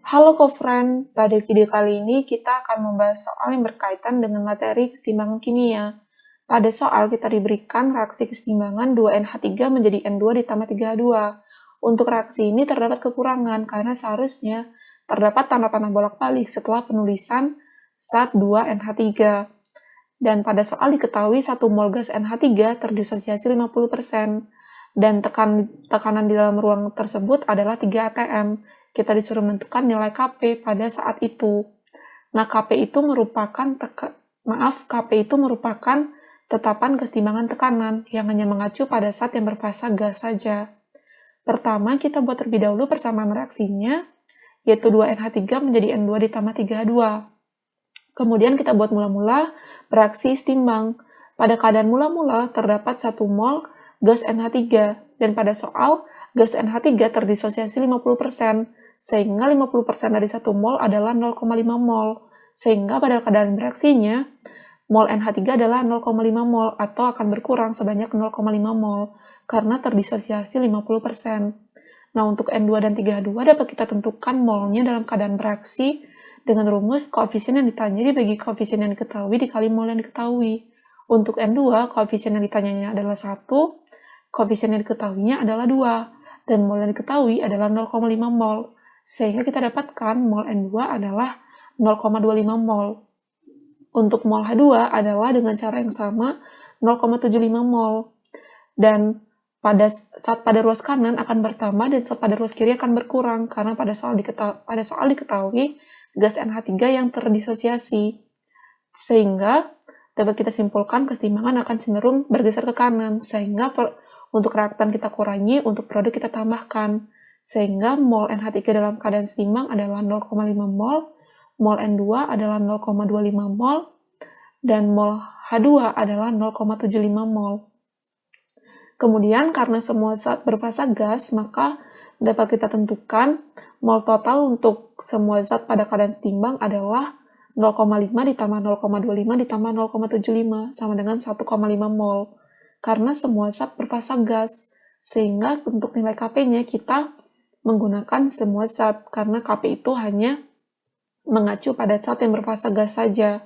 Halo co-friend, pada video kali ini kita akan membahas soal yang berkaitan dengan materi kesetimbangan kimia. Pada soal kita diberikan reaksi kesetimbangan 2NH3 menjadi N2 ditambah 3H2. Untuk reaksi ini terdapat kekurangan karena seharusnya terdapat tanda panah bolak-balik setelah penulisan zat 2NH3. Dan pada soal diketahui 1 mol gas NH3 terdisosiasi 50%. Dan tekanan di dalam ruang tersebut adalah 3 atm. Kita disuruh menentukan nilai Kp pada saat itu. Nah, Kp itu merupakan tetapan kesetimbangan tekanan yang hanya mengacu pada zat yang berfasa gas saja. Pertama, kita buat terlebih dahulu persamaan reaksinya, yaitu 2NH3 menjadi N2 ditambah 3H2. Kemudian kita buat mula-mula reaksi setimbang. Pada keadaan mula-mula terdapat 1 mol gas NH3, dan pada soal gas NH3 terdisosiasi 50%, sehingga 50% dari 1 mol adalah 0,5 mol, sehingga pada keadaan bereaksinya, mol NH3 adalah 0,5 mol, atau akan berkurang sebanyak 0,5 mol, karena terdisosiasi 50%. Nah, untuk N2 dan 3H2 dapat kita tentukan molnya dalam keadaan bereaksi dengan rumus koefisien yang ditanya dibagi koefisien yang diketahui dikali mol yang diketahui. Untuk N2, koefisien yang ditanyanya adalah 1, koefisien yang diketahuinya adalah 2, dan mol yang diketahui adalah 0,5 mol, sehingga kita dapatkan mol N2 adalah 0,25 mol. Untuk mol H2 adalah dengan cara yang sama 0,75 mol, dan saat pada ruas kanan akan bertambah dan saat pada ruas kiri akan berkurang, karena pada soal diketahui gas NH3 yang terdisosiasi, sehingga dapat kita simpulkan kesetimbangan akan cenderung bergeser ke kanan, sehingga untuk reaktan kita kurangi, untuk produk kita tambahkan, sehingga mol NH3 dalam keadaan setimbang adalah 0,5 mol, mol N2 adalah 0,25 mol, dan mol H2 adalah 0,75 mol. Kemudian karena semua zat berfasa gas, maka dapat kita tentukan mol total untuk semua zat pada keadaan setimbang adalah 0,5 ditambah 0,25 ditambah 0,75 sama dengan 1,5 mol. Karena semua zat berfasa gas, sehingga untuk nilai Kp-nya kita menggunakan semua zat, karena Kp itu hanya mengacu pada zat yang berfasa gas saja.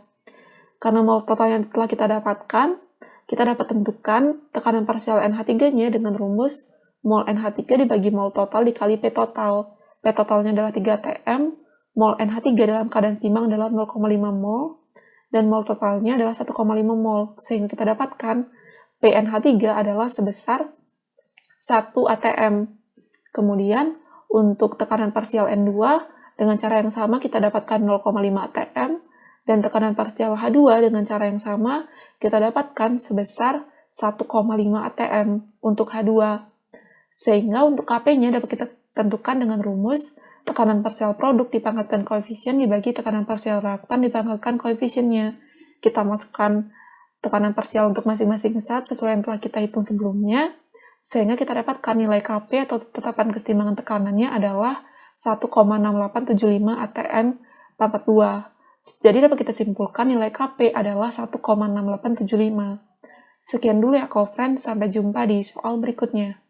Karena mol total yang telah kita dapatkan, kita dapat tentukan tekanan parsial NH3-nya dengan rumus mol NH3 dibagi mol total dikali P total. P totalnya adalah 3 atm, mol NH3 dalam keadaan setimbang adalah 0,5 mol, dan mol totalnya adalah 1,5 mol, sehingga kita dapatkan PNH3 adalah sebesar 1 atm. Kemudian, untuk tekanan parsial N2, dengan cara yang sama kita dapatkan 0,5 atm, dan tekanan parsial H2 dengan cara yang sama kita dapatkan sebesar 1,5 atm untuk H2. Sehingga untuk Kp-nya dapat kita tentukan dengan rumus tekanan parsial produk dipangkatkan koefisien dibagi tekanan parsial reaktan dipangkatkan koefisiennya. Kita masukkan tekanan parsial untuk masing-masing zat sesuai yang telah kita hitung sebelumnya, sehingga kita dapatkan nilai Kp atau tetapan kesetimbangan tekanannya adalah 1,6875 atm pangkat 2. Jadi dapat kita simpulkan nilai Kp adalah 1,6875. Sekian dulu ya co-friend, sampai jumpa di soal berikutnya.